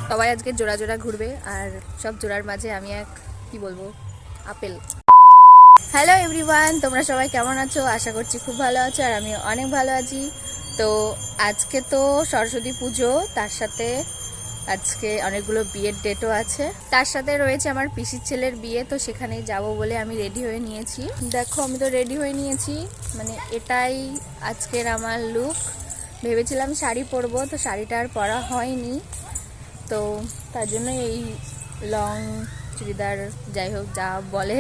সবাই আজকে জোড়া জোড়া ঘুরবে আর সব জোড়ার মাঝে আমি এক কি বলবো আপেল। হ্যালো এভরিওয়ান, তোমরা সবাই কেমন আছো? আশা করছি খুব ভালো আছো আর আমি অনেক ভালো আছি। তো আজকে তো সরস্বতী পুজো, তার সাথে আজকে অনেকগুলো বিয়ের ডেটও আছে, তার সাথে রয়েছে আমার পিসির ছেলের বিয়ে। তো সেখানেই যাব বলে আমি রেডি হয়ে নিয়েছি। দেখো আমি তো রেডি হয়ে নিয়েছি, মানে এটাই আজকের আমার লুক। ভেবেছিলাম শাড়ি পরবো, তো শাড়িটা আর পরা হয়নি, তো তার জন্য এই লং চুড়িদার যাই হোক যা বলে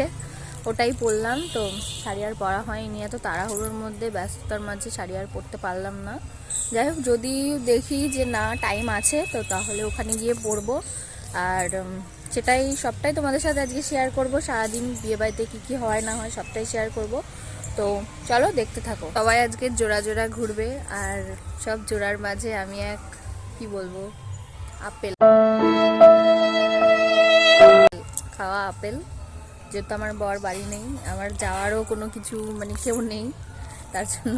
ওটাই পরলাম। তো শাড়ি আর পরা হয়নি, এত তাড়াহুড়োর মধ্যে ব্যস্ততার মাঝে শাড়ি আর পরতে পারলাম না। যাই হোক যদি দেখি যে না টাইম আছে তো তাহলে ওখানে গিয়ে পরবো। আর সেটাই সবটাই তোমাদের সাথে আজকে শেয়ার করব। সারাদিন বিয়েবাড়িতে কী কী হয় না হয় সবটাই শেয়ার করব। তো চলো দেখতে থাকো। সবাই আজকে জোড়া জোড়া ঘুরবে আর সব জোড়ার মাঝে আমি এক কি বলবো আপেল, খাওয়া আপেল। যেহেতু আমার বর বাড়ি নেই, আমার যাওয়ারও কোনো কিছু মানে কেউ নেই, তার জন্য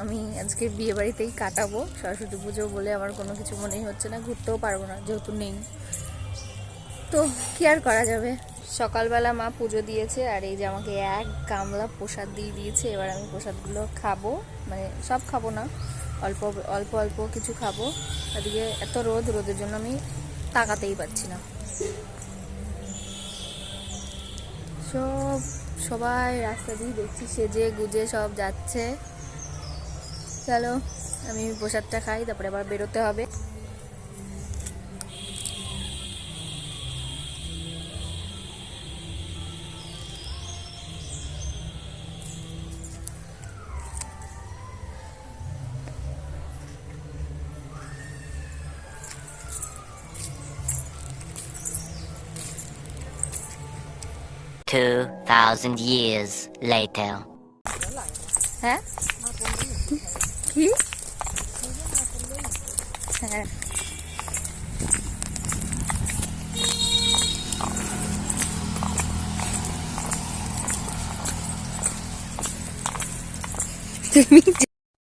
আমি আজকে বিয়ে বাড়িতেই কাটাবো। সরস্বতী পুজো বলে আমার কোনো কিছু মনেই হচ্ছে না, ঘুরতেও পারবো না যেহেতু নেই, তো কি আর করা যাবে। সকালবেলা মা পুজো দিয়েছে আর এই যে আমাকে এক গামলা প্রসাদ দিয়ে দিয়েছে। এবার আমি প্রসাদগুলো খাবো, মানে সব খাবো না, অল্প অল্প অল্প কিছু খাবো। এদিকে এত রোদের জন্য আমি তাকাতেই পারছি না। সবাই রাস্তা দিয়ে দেখছি সেজে গুজে সব যাচ্ছে। চলো আমি প্রসাদটা খাই, তারপরে আবার বেরোতে হবে। $2,000 years later. হ্যাঁ কি হ্যাঁ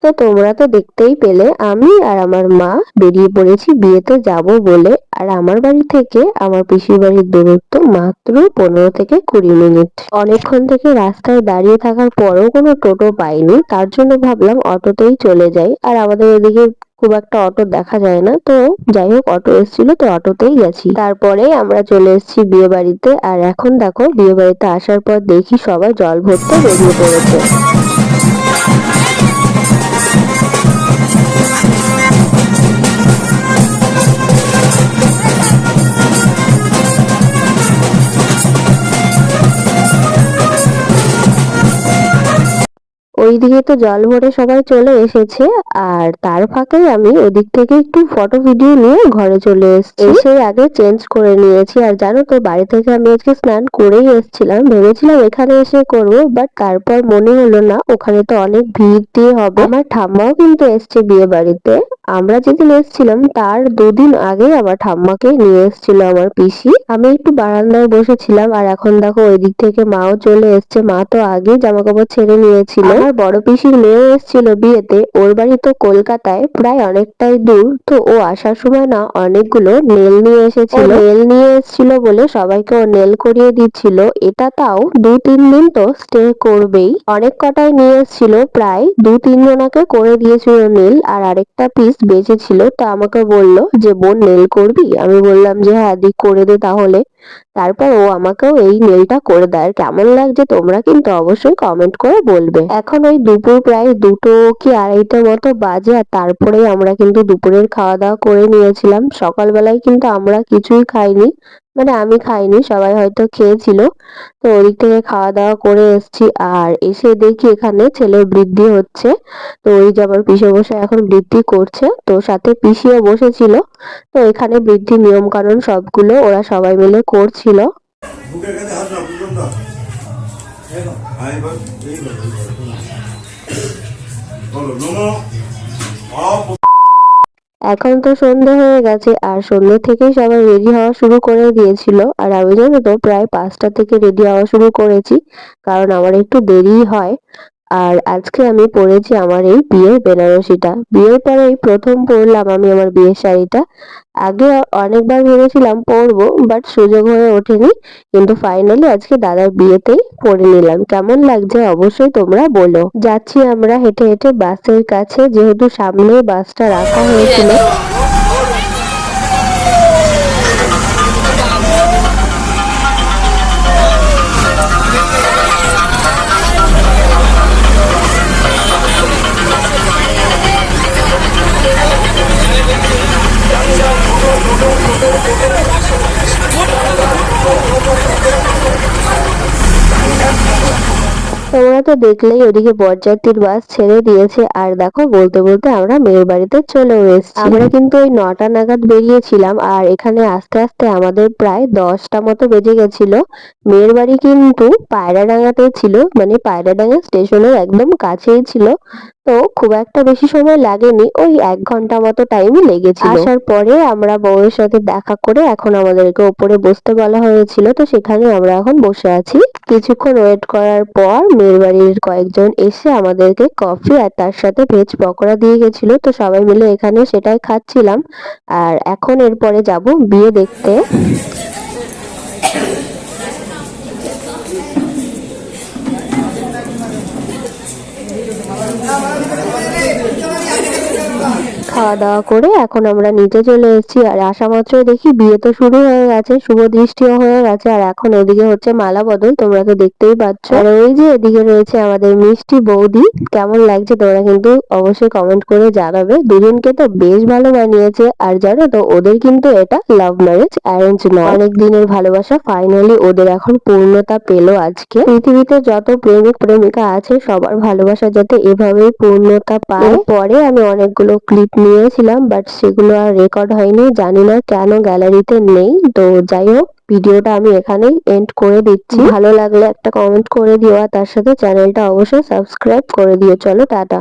তো তোমরা তো দেখতেই পেলে আমি আর আমার মা বেরিয়ে পড়েছি বিয়েতে যাব বলে। আর আমার বাড়ি থেকে আমার পিসির বাড়ির দূরত্ব মাত্র 15 থেকে 20 মিনিট। অনেকক্ষণ থেকে রাস্তায় দাঁড়িয়ে থাকার পরও কোনো টোটো পাইনি, তার জন্য ভাবলাম অটোতেই চলে যাই। আর আমাদের এদিকে খুব একটা অটো দেখা যায় না, তো যাই হোক অটো এসেছিল তো অটোতেই গেছি। তারপরে আমরা চলে এসেছি বিয়ে বাড়িতে। আর এখন দেখো বিয়ে বাড়িতে আসার পর দেখি সবাই জল ভরতে বেরিয়ে পড়েছে। ওইদিকে তো জল ভরে সবাই চলে এসেছে, আর তার ফাঁকে আমি ওদিক থেকে একটু ফটো ভিডিও নিয়ে ঘরে চলে এসেছি। এসে আগে চেঞ্জ করে নিয়েছি। আর জানো তো বাড়ি থেকে আমি আজকে স্নান করেই এসেছিলাম, ভেবেছিলাম এখানে এসে করব, বাট তারপর মনে হলো না ওখানে তো অনেক ভিড় দিয়ে হবে। আমার ঠাম্মাও কিন্তু এসছে বিয়ে বাড়িতে। আমরা যেদিন এসেছিলাম তার 2 দিন আগে আমার ঠাম্মাকে নিয়ে এসেছিল আমার পিসি। আমি একটু বারান্দায় বসেছিলাম আর এখন দেখো ওই দিক থেকে মাও চলে এসছে। মা তো আগে জামা কাপড় ছেড়ে নিয়েছিল। আমার বড় পিসির মেয়েও এসেছিল বিয়েতে, ওর বাড়ি তো কলকাতায়, প্রায় অনেকটাই দূর। তো ও আসার সময় না অনেকগুলো নেল নিয়ে এসেছিল। নেল নিয়ে এসেছিল বলে সবাইকে ও নেল করিয়ে দিচ্ছিল। এটা তাও 2-3 দিন তো স্টে করবেই। অনেক কটাই নিয়ে এসেছিল, প্রায় 2-3 জনাকে করে দিয়েছিল নেল, আর আরেকটা পিস বেঁচে ছিল। তো আমাকে বললো যে বোন নেল করবি? আমি বললাম যে হ্যাঁ দি করে দে তাহলে। তারপর ও আমাকেও এই নেলটা করে দেয়। কেমন লাগছে তোমরা কিন্তু অবশ্যই কমেন্ট করে বলবে। এখন ওই দুপুর প্রায় 2টো কি 2:30 মতো বাজে, আর তারপরেই আমরা কিন্তু দুপুরের খাওয়া দাওয়া করে নিয়েছিলাম। সকালবেলায় কিন্তু আমরা কিছুই খাইনি, মানে আমি খাইনি, সবাই হয়তো খেয়েছিল। তো ওদিক থেকে খাওয়া দাওয়া করে এসেছি আর এসে দেখি এখানে ছেলের বৃদ্ধি হচ্ছে। তো ওই যে আমার পিসে বসে এখন বৃদ্ধি করছে, তো সাথে পিসিও বসেছিল। তো এখানে বৃদ্ধি নিয়ম কানুন সবগুলো ওরা সবাই মিলে করছিল। এখন তো সন্ধে হয়ে গেছে আর সন্ধে থেকেই সবাই রেডি হওয়া শুরু করে দিয়েছিল। আর আমি জানো তো প্রায় 5টা থেকে রেডি হওয়া শুরু করেছি, কারণ আমার একটু দেরিই হয়। আর আজকে আমি পরেছি আমার এই বিয়ের বেনারসিটা। বিয়ের পরে এই প্রথম পরলাম আমি আমার বিয়ের শাড়িটা। আগে অনেকবার ভেবেছিলাম পরবো, বাট সুযোগ হয়ে ওঠেনি। কিন্তু ফাইনালি আজকে দাদার বিয়েতেই পরে নিলাম। কেমন লাগছে অবশ্যই তোমরা বলো। যাচ্ছি আমরা হেঁটে হেঁটে বাসের কাছে, যেহেতু সামনে বাসটা রাখা হয়েছিল। তোমরা তো দেখলেই ওদিকে বরযাত্রীর বাস ছেড়ে দিয়েছে, আর দেখো বলতে বলতে আমরা মেয়ের বাড়িতে চলেও এসেছি। আমরা কিন্তু ওই 9টা নাগাদ বেরিয়েছিলাম, আর এখানে আস্তে আস্তে আমাদের প্রায় 10টা মতো বেজে গেছিল। মেয়ের বাড়ি কিন্তু পায়রাডাঙ্গাতে ছিল, মানে পায়রাডাঙ্গা স্টেশনের একদম কাছেই ছিল। তো খুব একটা বেশি সময় লাগেনি, ওই 1 ঘন্টা মতো টাইমই লেগেছিল। আসার পরে আমরা বউয়ের সাথে দেখা করে এখন আমাদেরকে ওপরে বসতে বলা হয়েছিল, তো সেখানে আমরা এখন বসে আছি। কিছুক্ষণ ওয়েট করার পর মেয়ের বাড়ির কয়েকজন এসে আমাদেরকে কফি আর তার সাথে ভেজ পকোড়া দিয়ে গেছিল, তো সবাই মিলে এখানে সেটাই খাচ্ছিলাম। আর এখন এরপরে যাব বিয়ে দেখতে। খাওয়া দাওয়া করে এখন আমরা নিচে চলে এসেছি, আর আসা মাত্রই দেখি বিয়ে তো শুরু হয়ে গেছে, শুভ দৃষ্টিও হয়ে গেছে। আর এখন এদিকে হচ্ছে মালা বদল, তোমরা তো দেখতেই পাচ্ছ। আর ওই যে এদিকে রয়েছে আমাদের মিষ্টি বৌদি। কেমন লাগছে তোমরা কিন্তু অবশ্যই কমেন্ট করে জানাবে। দুজনকে তো বেশ ভালো মানিয়েছে। আর জানো তো ওদের কিন্তু এটা লাভ ম্যারেজ, অ্যারেঞ্জ নয়। অনেক দিনের ভালোবাসা ফাইনালি ওদের এখন পূর্ণতা পেলো আজকে। পৃথিবীতে যত প্রেমিক প্রেমিকা আছে সবার ভালোবাসা যাতে এভাবেই পূর্ণতা পায়। পরে আমি অনেকগুলো ক্লিপ নিয়েছিলাম, বাট সেগুলো আর রেকর্ড হয়নি, জানি না কেন গ্যালারিতে নেই। তো যাই হোক, ভিডিওটা আমি এখানেই এন্ড করে দিচ্ছি। ভালো লাগলে একটা কমেন্ট করে দিও, আর তার সাথে চ্যানেলটা অবশ্যই সাবস্ক্রাইব করে দিও। চলো টাটা।